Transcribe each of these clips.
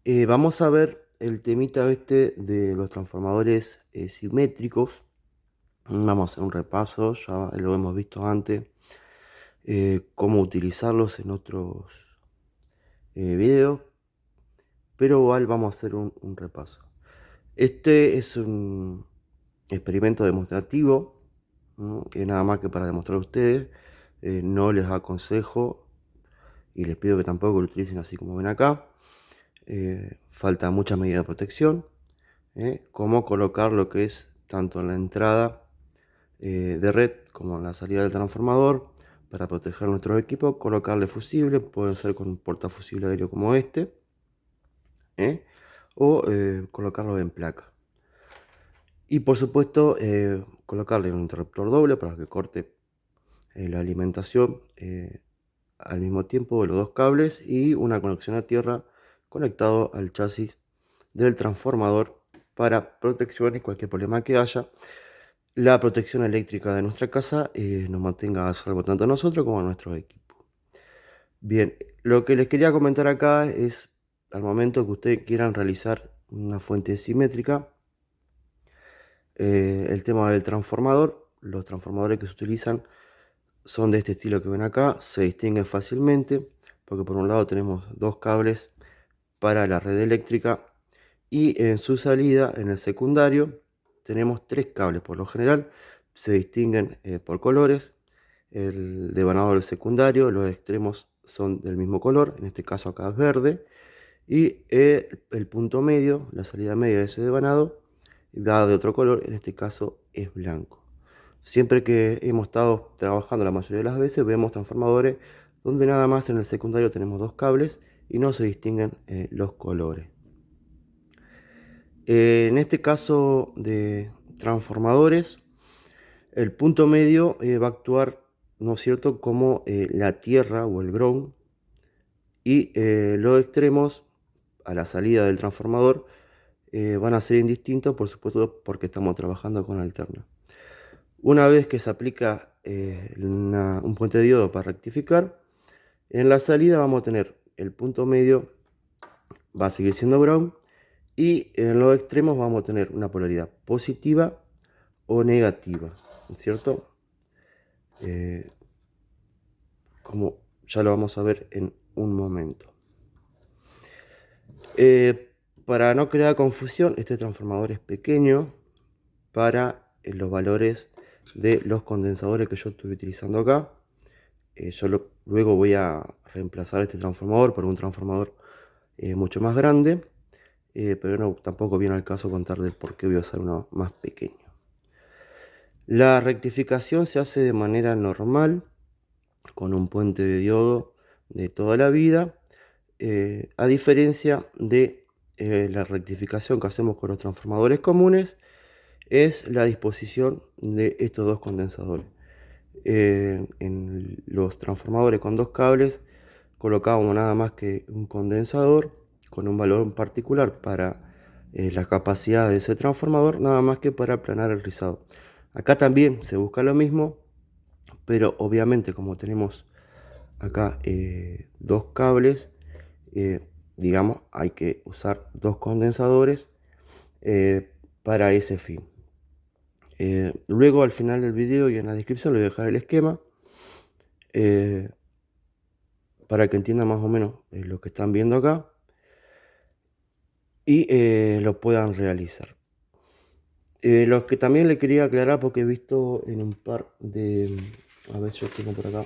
Vamos a ver el temita este de los transformadores simétricos. Vamos a hacer un repaso, ya lo hemos visto antes, cómo utilizarlos en otros videos, pero igual vamos a hacer un repaso. Este es un experimento demostrativo, ¿no? Que nada más que para demostrar a ustedes. No les aconsejo y les pido que tampoco lo utilicen así como ven acá. Falta mucha medida de protección. Cómo colocar lo que es tanto en la entrada de red como en la salida del transformador para proteger nuestro equipo, colocarle fusible, puede ser con un portafusible aéreo como este, ¿eh? O colocarlo en placa. Y por supuesto, colocarle un interruptor doble para que corte la alimentación al mismo tiempo de los dos cables y una conexión a tierra conectado al chasis del transformador para protección y cualquier problema que haya. La protección eléctrica de nuestra casa nos mantenga a salvo tanto a nosotros como a nuestro equipo. Bien, lo que les quería comentar acá es al momento que ustedes quieran realizar una fuente simétrica, el tema del transformador. Los transformadores que se utilizan son de este estilo que ven acá, se distinguen fácilmente porque por un lado tenemos dos cables para la red eléctrica y en su salida, en el secundario, tenemos tres cables. Por lo general se distinguen por colores. El devanado del secundario, los extremos son del mismo color, en este caso acá es verde, y el punto medio, la salida media de ese devanado, da de otro color, en este caso es blanco. Siempre que hemos estado trabajando la mayoría de las veces, vemos transformadores donde nada más en el secundario tenemos dos cables y no se distinguen los colores. En este caso de transformadores, el punto medio va a actuar, ¿no es cierto?, como la tierra o el ground, y los extremos a la salida del transformador van a ser indistintos, por supuesto, porque estamos trabajando con alterna. Una vez que se aplica un puente de diodo para rectificar, en la salida vamos a tener el punto medio, va a seguir siendo ground, y en los extremos vamos a tener una polaridad positiva o negativa, ¿no es cierto? Como ya lo vamos a ver en un momento. Para no crear confusión, este transformador es pequeño para los valores de los condensadores que yo estoy utilizando acá. Luego voy a reemplazar este transformador por un transformador mucho más grande, pero no, tampoco viene al caso contar del por qué voy a usar uno más pequeño. La rectificación se hace de manera normal con un puente de diodo de toda la vida, a diferencia de la rectificación que hacemos con los transformadores comunes, es la disposición de estos dos condensadores. En los transformadores con dos cables colocamos nada más que un condensador con un valor en particular para la capacidad de ese transformador, nada más que para aplanar el rizado. Acá también se busca lo mismo, pero obviamente como tenemos acá dos cables, digamos, hay que usar dos condensadores para ese fin. Luego al final del video y en la descripción les voy a dejar el esquema eh, para que entiendan más o menos lo que están viendo acá y lo puedan realizar. Lo que también le quería aclarar, porque he visto en un par de, a ver si yo tengo por acá,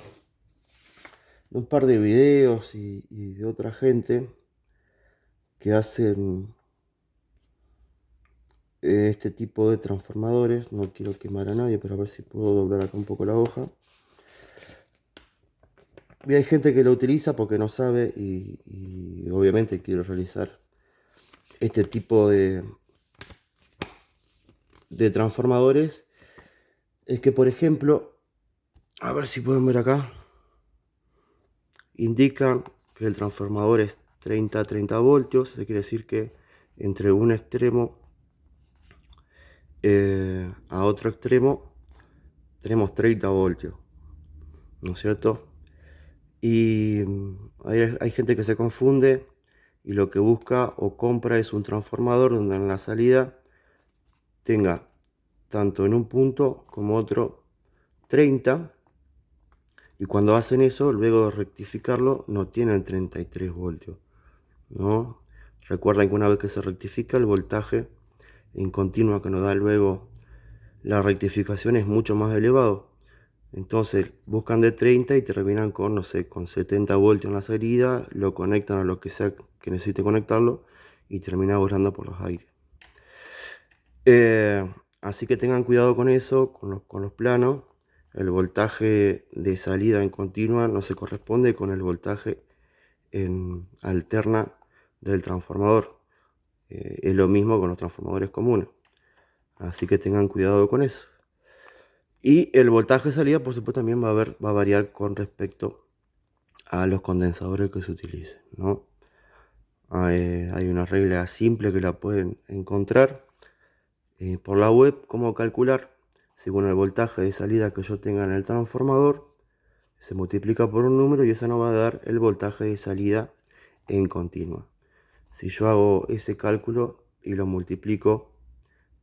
un par de videos y de otra gente que hacen este tipo de transformadores. No quiero quemar a nadie, pero a ver si puedo doblar acá un poco la hoja. Y hay gente que lo utiliza porque no sabe y obviamente quiero realizar este tipo de transformadores. Es que, por ejemplo, a ver si pueden ver acá, indican que el transformador es 30 voltios. Eso quiere decir que entre un extremo a otro extremo tenemos 30 voltios, ¿no es cierto? Y hay gente que se confunde y lo que busca o compra es un transformador donde en la salida tenga tanto en un punto como otro 30, y cuando hacen eso, luego de rectificarlo, no tienen 33 voltios, ¿no? Recuerden que una vez que se rectifica, el voltaje en continua que nos da luego la rectificación es mucho más elevado. Entonces buscan de 30 y terminan con, no sé, con 70 voltios en la salida, lo conectan a lo que sea que necesite conectarlo y termina volando por los aires. Así que tengan cuidado con eso, con los planos. El voltaje de salida en continua no se corresponde con el voltaje en alterna del transformador. Es lo mismo con los transformadores comunes. Así que tengan cuidado con eso. Y el voltaje de salida, por supuesto, también va a variar con respecto a los condensadores que se utilicen, ¿no? Hay una regla simple que la pueden encontrar por la web, cómo calcular según el voltaje de salida que yo tenga en el transformador, se multiplica por un número y eso nos va a dar el voltaje de salida en continua. Si yo hago ese cálculo y lo multiplico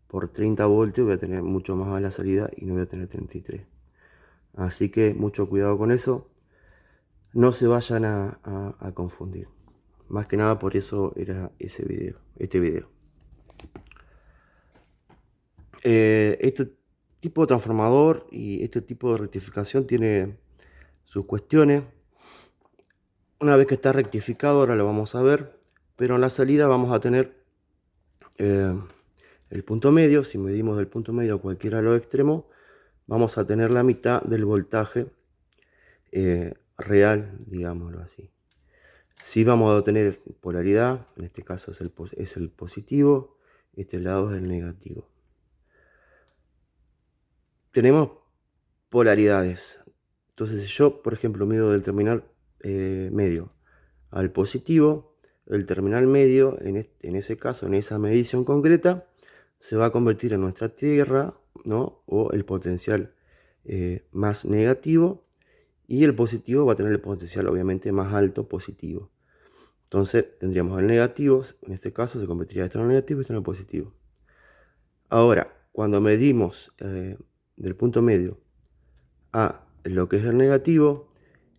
por 30 voltios, voy a tener mucho más a la salida y no voy a tener 33. Así que mucho cuidado con eso. No se vayan a confundir. Más que nada por eso era este video. Este tipo de transformador y este tipo de rectificación tiene sus cuestiones. Una vez que está rectificado, ahora lo vamos a ver, pero en la salida vamos a tener el punto medio. Si medimos del punto medio a cualquiera de los extremos, vamos a tener la mitad del voltaje real, digámoslo así. Si vamos a tener polaridad, en este caso es el positivo, este lado es el negativo. Tenemos polaridades. Entonces, si yo, por ejemplo, mido del terminal medio al positivo, el terminal medio, en ese caso, en esa medición concreta, se va a convertir en nuestra tierra, ¿no? O el potencial más negativo, y el positivo va a tener el potencial obviamente más alto positivo. Entonces tendríamos el negativo, en este caso se convertiría esto en el negativo y esto en el positivo. Ahora, cuando medimos del punto medio a lo que es el negativo,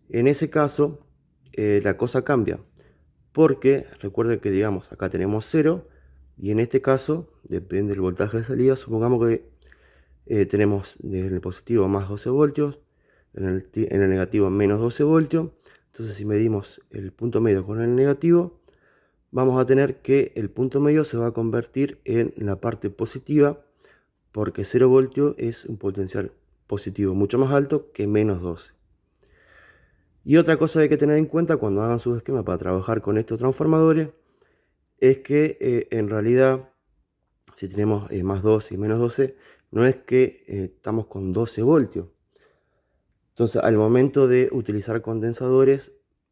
en ese caso la cosa cambia. Porque recuerden que, digamos, acá tenemos 0 y en este caso, depende del voltaje de salida, supongamos que tenemos en el positivo más 12 voltios, en el negativo menos 12 voltios. Entonces, si medimos el punto medio con el negativo, vamos a tener que el punto medio se va a convertir en la parte positiva, porque 0 voltios es un potencial positivo mucho más alto que menos 12. Y otra cosa que hay que tener en cuenta cuando hagan sus esquemas para trabajar con estos transformadores es que en realidad, si tenemos más 12 y menos 12, no es que estamos con 12 voltios. Entonces, al momento de utilizar condensadores,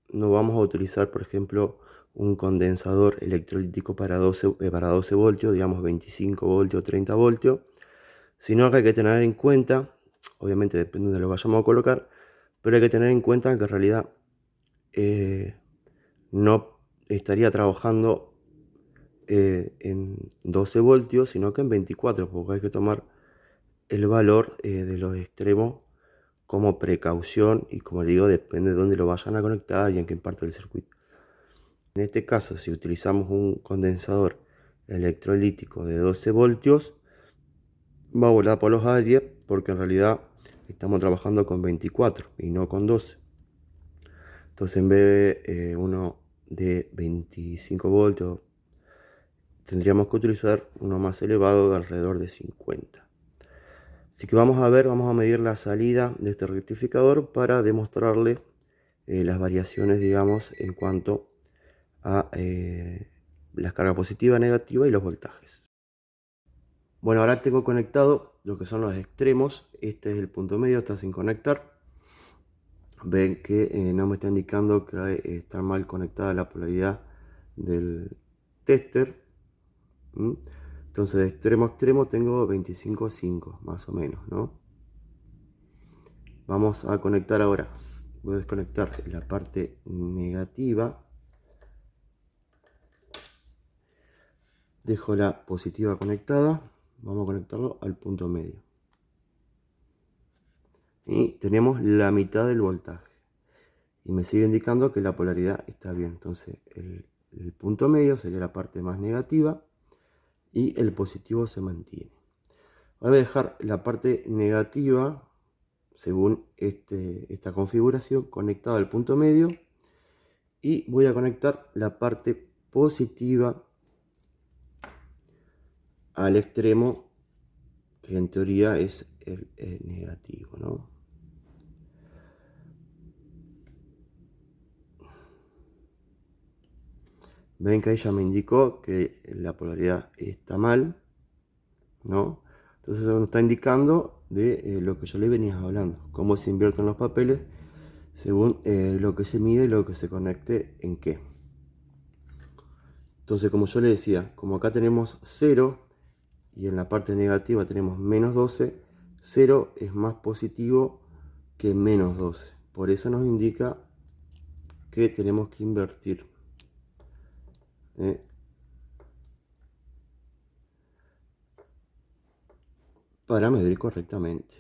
no vamos a utilizar, por ejemplo, un condensador electrolítico para 12 voltios, digamos 25 voltios, 30 voltios, sino que hay que tener en cuenta, obviamente depende de lo que vayamos a colocar, pero hay que tener en cuenta que en realidad no estaría trabajando en 12 voltios, sino que en 24, porque hay que tomar el valor de los extremos como precaución, y como digo, depende de dónde lo vayan a conectar y en qué parte del circuito. En este caso, si utilizamos un condensador electrolítico de 12 voltios, va a volar por los aires porque en realidad estamos trabajando con 24 y no con 12. Entonces, en vez de uno de 25 voltios, tendríamos que utilizar uno más elevado de alrededor de 50. Así que vamos a medir la salida de este rectificador para demostrarle las variaciones, digamos, en cuanto a las cargas positiva, negativa y los voltajes. Bueno, ahora tengo conectado lo que son los extremos. Este es el punto medio, está sin conectar. Ven que no me está indicando que está mal conectada la polaridad del tester. Entonces, de extremo a extremo tengo 25,5 más o menos, ¿no? Vamos a conectar ahora. Voy a desconectar la parte negativa. Dejo la positiva conectada. Vamos a conectarlo al punto medio. Y tenemos la mitad del voltaje. Y me sigue indicando que la polaridad está bien. Entonces el punto medio sería la parte más negativa y el positivo se mantiene. Ahora voy a dejar la parte negativa, según esta configuración, conectada al punto medio. Y voy a conectar la parte positiva al extremo, que en teoría es el negativo, ¿no? Ven que ahí ya me indicó que la polaridad está mal, ¿no? Entonces eso nos está indicando de lo que yo le venía hablando, cómo se invierten los papeles según lo que se mide y lo que se conecte en qué. Entonces, como yo le decía, como acá tenemos 0 y en la parte negativa tenemos menos 12, 0 es más positivo que menos 12. Por eso nos indica que tenemos que invertir. Para medir correctamente.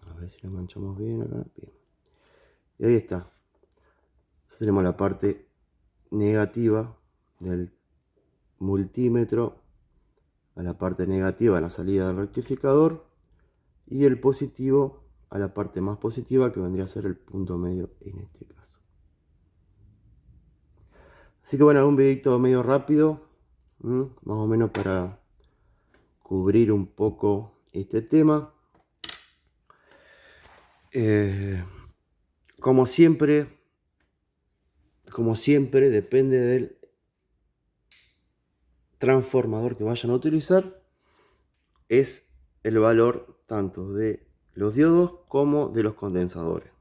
A ver si lo manchamos bien acá. Bien. Y ahí está. Entonces tenemos la parte negativa del multímetro a la parte negativa, a la salida del rectificador, y el positivo a la parte más positiva, que vendría a ser el punto medio en este caso. Así que bueno, un videito medio rápido, más o menos para cubrir un poco este tema. Como siempre, depende del transformador que vayan a utilizar, es el valor tanto de los diodos como de los condensadores.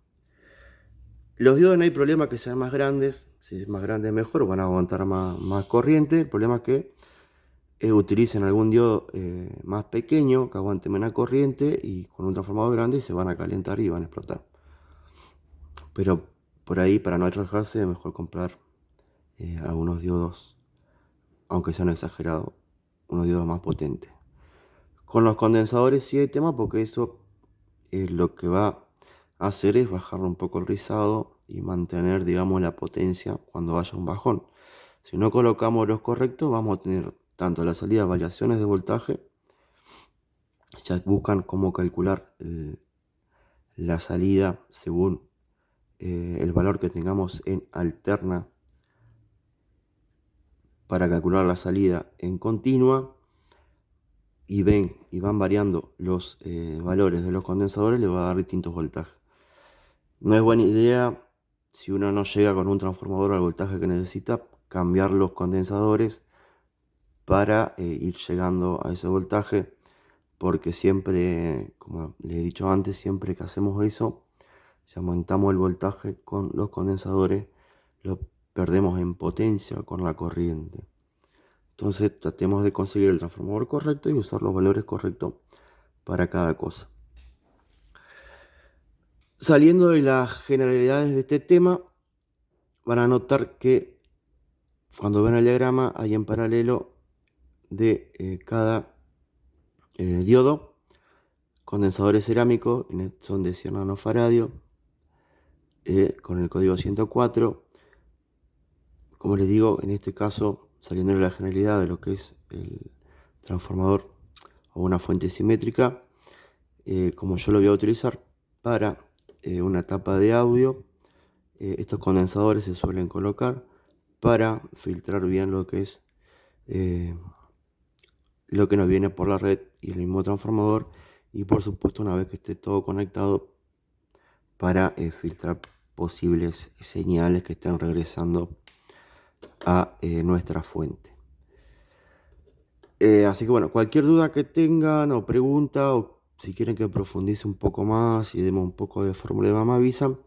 Los diodos no hay problema que sean más grandes, si es más grande mejor, van a aguantar más corriente. El problema es que utilicen algún diodo más pequeño, que aguante menos corriente, y con un transformador grande se van a calentar y van a explotar. Pero por ahí, para no arriesgarse, es mejor comprar algunos diodos, aunque sean exagerados, unos diodos más potentes. Con los condensadores sí hay tema, porque eso lo que va a hacer es bajarle un poco el rizado y mantener, digamos, la potencia cuando haya un bajón. Si no colocamos los correctos, vamos a tener tanto la salida variaciones de voltaje. Ya buscan cómo calcular la salida según el valor que tengamos en alterna, para calcular la salida en continua, y van variando los valores de los condensadores, le va a dar distintos voltajes. No es buena idea, si uno no llega con un transformador al voltaje que necesita, cambiar los condensadores para ir llegando a ese voltaje, porque siempre, como les he dicho antes, siempre que hacemos eso, si aumentamos el voltaje con los condensadores, lo perdemos en potencia con la corriente. Entonces tratemos de conseguir el transformador correcto y usar los valores correctos para cada cosa. Saliendo de las generalidades de este tema, van a notar que cuando ven el diagrama hay en paralelo de cada diodo condensadores cerámicos, son de 100 nanofaradio, con el código 104. Como les digo, en este caso, saliendo de la generalidad de lo que es el transformador o una fuente simétrica, como yo lo voy a utilizar para una tapa de audio, estos condensadores se suelen colocar para filtrar bien lo que es lo que nos viene por la red y el mismo transformador, y por supuesto una vez que esté todo conectado, para filtrar posibles señales que estén regresando a nuestra fuente. Así que bueno, cualquier duda que tengan o pregunta, o si quieren que profundice un poco más y demos un poco de fórmula, me avisan.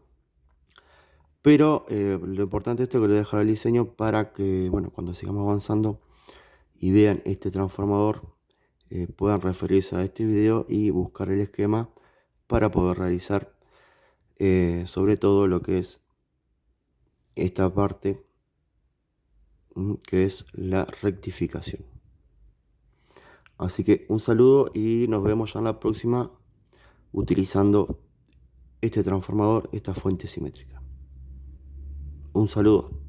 Pero lo importante es que les voy a dejar el diseño para que, bueno, cuando sigamos avanzando y vean este transformador, puedan referirse a este video y buscar el esquema para poder realizar sobre todo lo que es esta parte, que es la rectificación. Así que un saludo y nos vemos ya en la próxima utilizando este transformador, esta fuente simétrica. Un saludo.